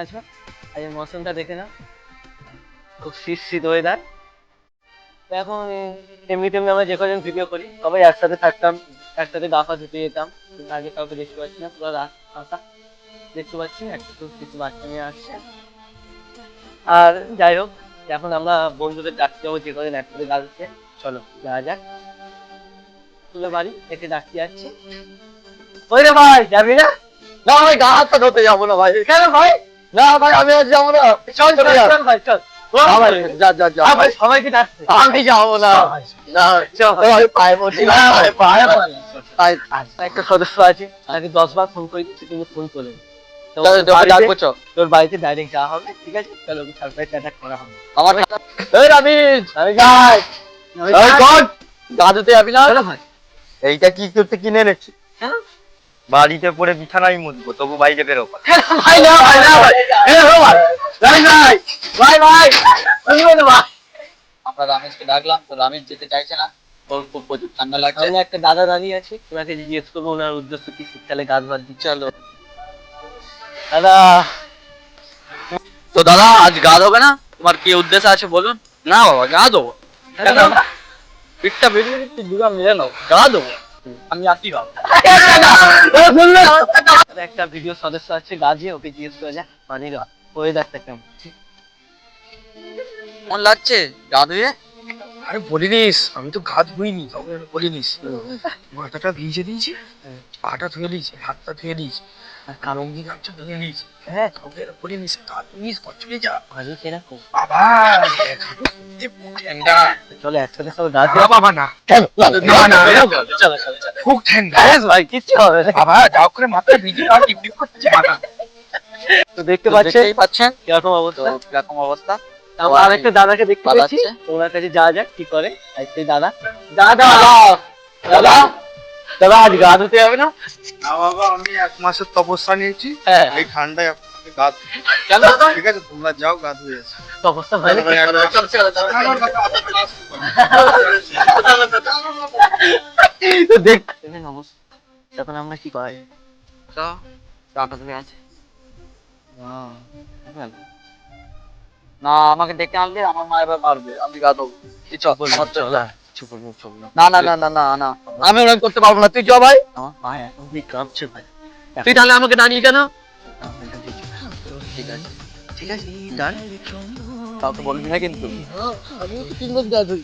আছো? আজ মৌসুমটা দেখে নাও, খুব শীত শীত ওয়েদার। তো এখন এমনি তেমনি আমরা যে কজন ভিডিও করি সবাই একসাথে থাকতাম, একসাথে গা পা ধুতে যেতাম। কিন্তু আগে কাউকে দেখতে পাচ্ছি না, পুরো রাত ফাঁকা দেখতে পাচ্ছি, একটু কিছু বাচ্চা নিয়ে আসছে। আর যাই হোক, এখন আমরা বন্ধুদের ডাকতে যাবো, যে কজন একসাথে গা ধুচ্ছে। চলো যাওয়া যাক, তুলে বাড়ি একে ডাকতে যাচ্ছি। ওই রে ভাই, যাবি না? না ভাই, গা হাত পা ধুতে যাবো না ভাই। কেন ভাই? না ভাই, আমি আজ যাবো না। চল চল চল ভাই, চল। না ভাই, যা যা যা। ভাই সবাইকে ডাকছে। আমি যাবো না। না চল ভাই, পায়ে পড়ছি না ভাই, পায়ে পড়ি। একটা সদস্য আছে, তাকে 10 বার ফোন করে দিচ্ছি, তুমি ফোন করে নি। তো ডাকবো চ। তোর বাড়িতে ডাইরেক্ট যাওয়া হবে, ঠিক আছে? চলো সারপ্রাইজ অ্যাটাক করা হবে। আমার এই রামিজ, আমি যাই। এই কোন গা ধুতে যাবি না? চলো ভাই। এইটা কি করতে কিনে এনেছি? কেন? বাড়িতে পড়ে বিছানায় মুছবো, তবু বাইরে বেরোবো। ভাই না ভাই না ভাই, এ ভাই ভাই ভাই ভাই ভাই শুনবে না ভাই। আমরা রামেশকে ডাকলাম, তো রামেশ যেতে চাইছে না। ওর খুব প্রচুর ঠান্ডা লাগছে। সামনে একটা দাদা দাঁড়িয়ে আছে, তোমাকে জিজ্ঞেস করবো ওনার উদ্দেশ্য কি, শীতকালে গাছ বাদ দিচ্ছে। চলো। দাদা, তো দাদা, আজ গা ধোবে না? তোমার কি উদ্দেশ্য আছে বলুন? না বাবা, গা দেবো। পিঠটা বেরিয়ে দিচ্ছি, দুগা মিলে নাও, গা দেবো। আমি আসি বাবা। একটা ভিডিও সদস্য আছে গাছে, ওকে জিজ্ঞেস করে যা, মানে ওয়েদারটা কেমন। কেমন লাগছে গা ধুয়ে? আরে বলিনিস, আমি তো গা ধুইনি, কাউকে বলিনিস। মাথাটা ভিজে দিয়েছি, পাটা ধুয়ে দিয়েছি, হাতটা ধুয়ে দিয়েছি, আর কালঙ্গি গামছা ধুয়ে দিয়েছি। হ্যাঁ, কাউকে বলিনিস, গা ধুইস কচুয়ে যা। ভালো সেরকম। বাবা ঠান্ডা। চলো একসাথে সব গাছ। না বাবা, না কেন? না না, চলো চলো চলো। খুব ঠান্ডা ভাই কিচ্ছু হবে না। বাবা, যাও করে মাথা ভিজে আর টিপটিপ করছে মাথা। তো দেখতে পাচ্ছেন কিরকম অবস্থা। কিরকম অবস্থা। আমরা আরেকটা দাদাকে দেখতে ভালো পাচ্ছি, আছে? ওনার কাছে যাওয়া যাক কি করে। আর সেই দাদা, দাদা দাদা দাদা, আজ গা ধুতে যাবে না? না বাবা, আমি 1 মাসের তপস্যা নিয়েছি। হ্যাঁ। এই ঠান্ডায় আপনাকে গা কেন দাদা? ঠিক আছে, তোমরা যাও গা ধুয়ে এসো। অবস্থা ভালো। তো দেখ তখন আমরা কি পাই। না, আমাকে ডেকে আনলে আমার মা এবার মারবে, আমি গা দেবো। না না না না না না, আমি ওরকম করতে পারবো না, তুই চ ভাই। আমার পা এখন কাঁপছে ভাই। তুই তাহলে আমাকে ডাকলি কেন? ঠিক আছে ঠিক আছে, ডান। কাউকে বলবি না কিন্তু। আমি তো 3 মাস গা ধুই।